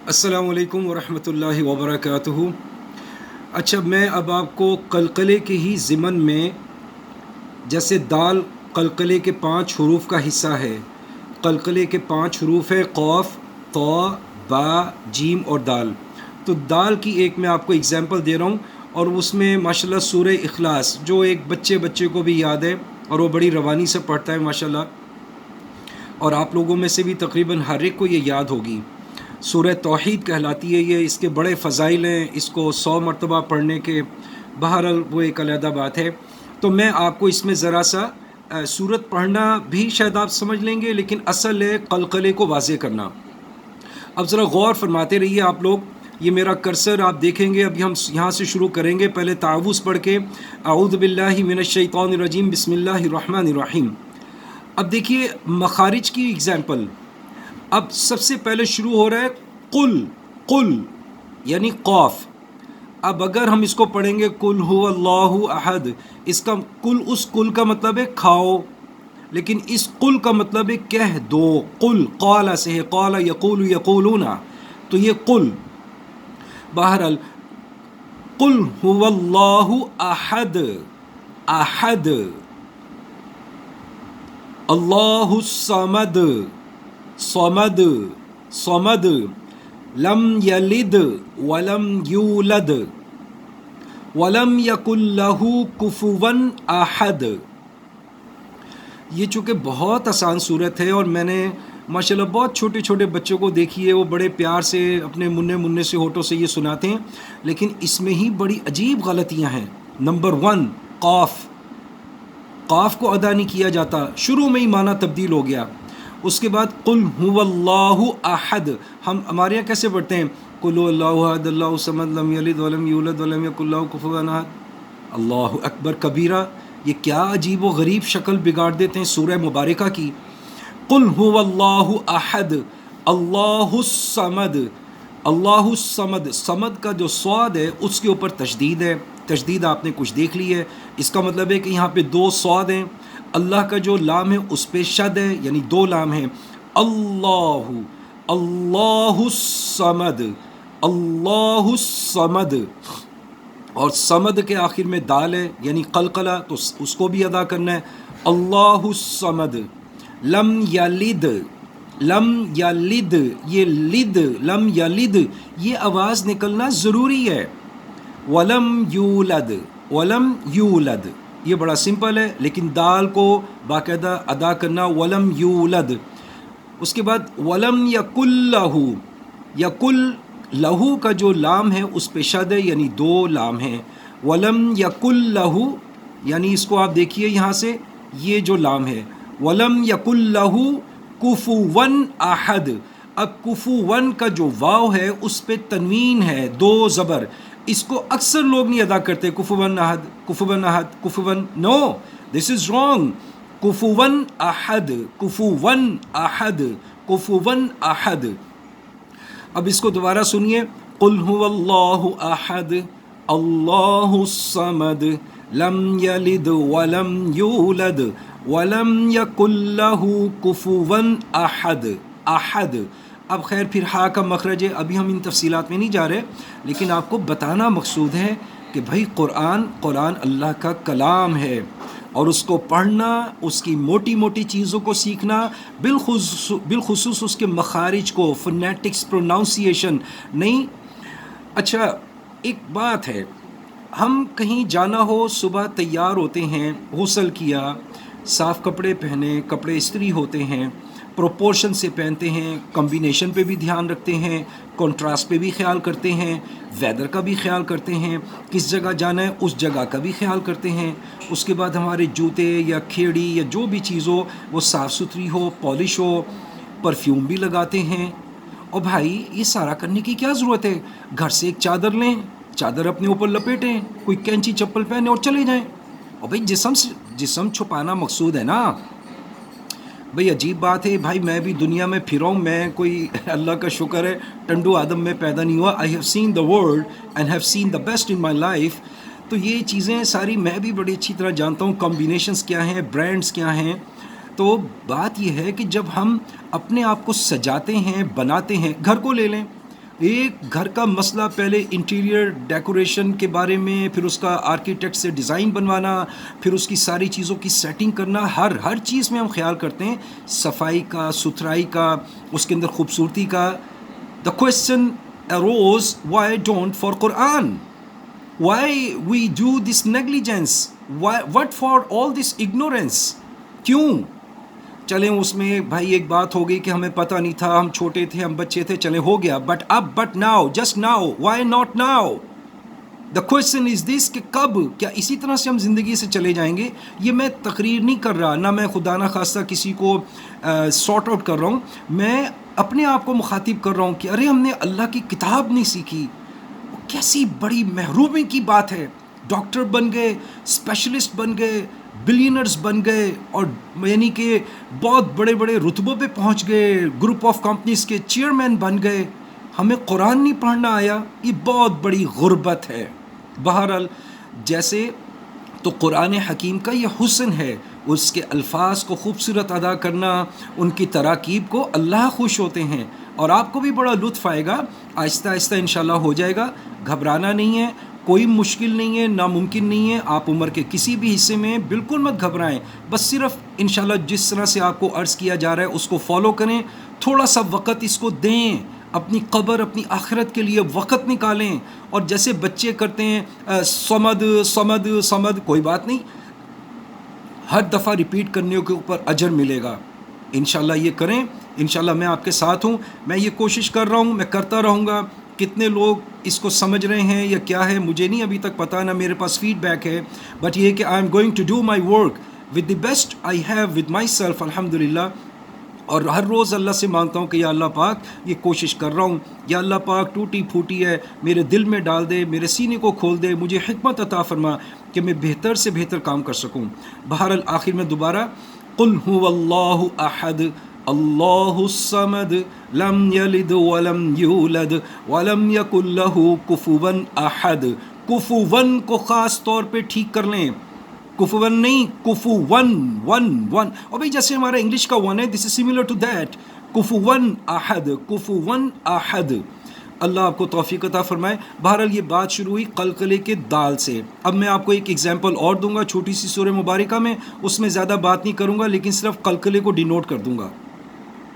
अस्सलामु अलैकुम वरहमतुल्लाहि वबरकातुहू। अच्छा, मैं अब आपको कलकले के ही ज़िमन में, जैसे दाल कलकले के 5 हरूफ का हिस्सा है। कलकले के 5 हरूफ है क़ाफ़, तौ, बा, जीम और दाल। तो दाल की एक मैं आपको एग्ज़ाम्पल दे रहा हूँ, और उसमें माशाल्लाह सूरह इखलास, जो एक बच्चे को भी याद है और वो बड़ी रवानी से पढ़ता है माशाल्लाह, और आप लोगों में से भी तकरीबन हर एक को ये याद होगी। सूरह तौहीद कहलाती है ये, इसके बड़े फ़ज़ाइल हैं, इसको 100 मरतबा पढ़ने के। बहरहाल वो एक अलहदा बात है। तो मैं आपको इसमें ज़रा सा सूरत पढ़ना भी शायद आप समझ लेंगे, लेकिन असल है कलकले को वाज़े करना। अब ज़रा गौर फरमाते रहिए आप लोग। ये मेरा कर्सर आप देखेंगे, अभी हम यहाँ से शुरू करेंगे। पहले तावुज़ पढ़ के, अऊज़ु बिल्लाहि मिनश शैतानिर रजीम, बिस्मिल्लाहिर रहमानिर रहीम। अब देखिए मखारिज की एग्ज़ाम्पल। अब सबसे पहले शुरू हो रहा है कुल, कुल यानी क़ाफ़। अब अगर हम इसको पढ़ेंगे कुल हुवल्लाहु अहद, इसका कुल, उस कुल का मतलब है खाओ, लेकिन इस कुल का मतलब है कह दो। कुल क़ाला से है, क़ाला यक़ूलु यक़ूलूना, तो ये कुल। बहरहाल कुल हुवल्लाहु अहद, अहद, अल्लाहु समद, समद, समद, लम यलिद वलम यूलद वलम यकुल्लहु कुफुवन अहद। ये चूँकि बहुत आसान सूरत है, और मैंने माशाल्लाह बहुत छोटे छोटे बच्चों को देखी है, वो बड़े प्यार से अपने मुन्ने मुन्ने से होठों से ये सुनाते हैं, लेकिन इसमें ही बड़ी अजीब गलतियाँ हैं। नंबर 1, क़ाफ़, क़ाफ़ को अदा नहीं किया जाता, शुरू में ही माना तब्दील हो गया। उसके बाद कुल हुवल्लाहु अहद, हम हमारे यहाँ कैसे पढ़ते हैं? कुल हुवल्लाहु अहद अल्लाहु समद लम यलिद वलम यूलद वलम यकुल लहु कुफुवन अहद। अल्लाहु अकबर कबीरा। ये क्या अजीब व गरीब शक्ल बिगाड़ देते हैं सूरह मुबारका की। कुल हुवल्लाहु अहद अल्लाहु समद, अल्लाहु समद, समद का जो स्वाद है उसके ऊपर तशदीद है। तशदीद आपने कुछ देख ली है, इसका मतलब है कि यहाँ पे 2 स्वाद हैं। अल्लाह का जो लाम है उस पे शद है, यानी 2 लाम हैं। अल्लाहु, अल्लाहु समद, अल्लाहु समद, और समद के आखिर में दाल है यानी कलकला, तो उसको भी अदा करना है। अल्लाहु समद। लम यलिद, लम यलिद, ये लिद, लम यलिद, ये आवाज़ निकलना ज़रूरी है। वलम यूलद, वलम यूलद, ये बड़ा सिंपल है, लेकिन दाल को बाकायदा अदा करना। वलम यूलद। उसके बाद वलम यकुल्लहु, यकुल लहू का जो लाम है उस पे शद है, यानी 2 लाम हैं। वलम यकुल्लहु, यानी इसको आप देखिए यहाँ से, ये जो लाम है, वलम यकुल्लहु कुफुवन अहद। अब कुफुवन का जो वाव है उस पे तनवीन है, 2 ज़बर। इसको अक्सर लोग नहीं अदा करते, कुफुवन अहद, कुफुवन अहद, कुफुवन, नो, दिस इज़ रॉन्ग। कुफुवन अहद, कुफुवन अहद, कुफुवन अहद। अब इसको दोबारा सुनिए। कुल हुवल्लाहु अहद अल्लाहु समद लम यलिद वलम यूलद वलम यकुल्लहु कुफुवन अहद, अहद। अब खैर फिर हा का मखरज है, अभी हम इन तफसीलात में नहीं जा रहे, लेकिन आपको बताना मकसूद है कि भाई कुरान अल्लाह का कलाम है, और उसको पढ़ना, उसकी मोटी मोटी चीज़ों को सीखना, बिलखुसूस उसके मखारिज को, फोनेटिक्स, प्रोनाउंसिएशन नहीं। अच्छा, एक बात है, हम कहीं जाना हो, सुबह तैयार होते हैं, गुस्ल किया, साफ़ कपड़े पहने, कपड़े इस्त्री होते हैं, प्रोपोर्शन से पहनते हैं, कम्बिनेशन पे भी ध्यान रखते हैं, कंट्रास्ट पे भी ख्याल करते हैं, वेदर का भी ख्याल करते हैं, किस जगह जाना है उस जगह का भी ख्याल करते हैं। उसके बाद हमारे जूते या खेड़ी या जो भी चीज़ हो वो साफ़ सुथरी हो, पॉलिश हो, परफ्यूम भी लगाते हैं। और भाई ये सारा करने की क्या ज़रूरत है? घर से एक चादर लें, चादर अपने ऊपर लपेटें, कोई कैंची चप्पल पहने और चले जाएँ। और भाई जिस्म छुपाना मकसूद है ना भाई। अजीब बात है भाई, मैं भी दुनिया में फिरा हूँ, मैं कोई अल्लाह का शुक्र है टंडू आदम में पैदा नहीं हुआ। I have seen the world and have seen the best in my life. तो ये चीज़ें सारी मैं भी बड़ी अच्छी तरह जानता हूँ, कॉम्बिनेशंस क्या हैं, ब्रांड्स क्या हैं। तो बात यह है कि जब हम अपने आप को सजाते हैं, बनाते हैं, घर को ले लें, ایک گھر کا مسئلہ پہلے انٹیریئر ڈیکوریشن کے بارے میں، پھر اس کا آرکیٹیکٹ سے ڈیزائن بنوانا، پھر اس کی ساری چیزوں کی سیٹنگ کرنا، ہر چیز میں ہم خیال کرتے ہیں صفائی کا، ستھرائی کا، اس کے اندر خوبصورتی کا. The question arose, why don't for Quran? Why we do this negligence? What for all this ignorance? کیوں؟ چلیں اس میں بھائی ایک بات ہو گئی کہ ہمیں پتہ نہیں تھا، ہم چھوٹے تھے، ہم بچے تھے، چلیں ہو گیا، but now, just now, why not now? The question is this کہ کب، کیا اسی طرح سے ہم زندگی سے چلے جائیں گے؟ یہ میں تقریر نہیں کر رہا، نہ میں خدا نہ خواستہ کسی کو سارٹ آؤٹ کر رہا ہوں، میں اپنے آپ کو مخاطب کر رہا ہوں کہ ارے ہم نے اللہ کی کتاب نہیں سیکھی. کیسی بڑی محرومی کی بات ہے. ڈاکٹر بن گئے، اسپیشلسٹ بن گئے، بلینرز بن گئے، اور یعنی کہ بہت بڑے بڑے رتبوں پہ پہنچ گئے، گروپ آف کمپنیز کے چیئرمین بن گئے، ہمیں قرآن نہیں پڑھنا آیا. یہ بہت بڑی غربت ہے. بہرحال جیسے تو قرآن حکیم کا یہ حسن ہے، اس کے الفاظ کو خوبصورت ادا کرنا، ان کی تراکیب کو اللہ خوش ہوتے ہیں، اور آپ کو بھی بڑا لطف آئے گا. آہستہ آہستہ انشاءاللہ ہو جائے گا. گھبرانا نہیں ہے، کوئی مشکل نہیں ہے، ناممکن نہیں ہے. آپ عمر کے کسی بھی حصے میں بالکل مت گھبرائیں، بس صرف انشاءاللہ جس طرح سے آپ کو عرض کیا جا رہا ہے اس کو فالو کریں. تھوڑا سا وقت اس کو دیں، اپنی قبر، اپنی آخرت کے لیے وقت نکالیں. اور جیسے بچے کرتے ہیں صمد صمد صمد، کوئی بات نہیں، ہر دفعہ ریپیٹ کرنے کے اوپر اجر ملے گا. انشاءاللہ یہ کریں. انشاءاللہ میں آپ کے ساتھ ہوں، میں یہ کوشش کر رہا ہوں، میں کرتا رہوں گا. کتنے لوگ اس کو سمجھ رہے ہیں یا کیا ہے مجھے نہیں ابھی تک پتہ، نہ میرے پاس فیڈ بیک ہے، بٹ یہ کہ I am going to do my work with the best I have with myself الحمدللہ. اور ہر روز اللہ سے مانگتا ہوں کہ یا اللہ پاک یہ کوشش کر رہا ہوں، یا اللہ پاک ٹوٹی پھوٹی ہے میرے دل میں ڈال دے، میرے سینے کو کھول دے، مجھے حکمت عطا فرما کہ میں بہتر سے بہتر کام کر سکوں. بہرحال آخر میں دوبارہ قل هو اللہ احد اللہ الصمد لم یلد ولم یولد ولم یکن لہ کفوا احد. کفوا کو خاص طور پہ ٹھیک کر لیں، کفون نہیں، کفو ون ون. اور بھائی جیسے ہمارا انگلش کا ون ہے، دس از سملر ٹو دیٹ. کفون احد، کفون احد. اللہ آپ کو توفیق عطا فرمائے. بہرحال یہ بات شروع ہوئی قلقلے کے دال سے. اب میں آپ کو ایک ایگزامپل اور دوں گا چھوٹی سی سورہ مبارکہ میں، اس میں زیادہ بات نہیں کروں گا لیکن صرف قلقلے کو ڈینوٹ کر دوں گا.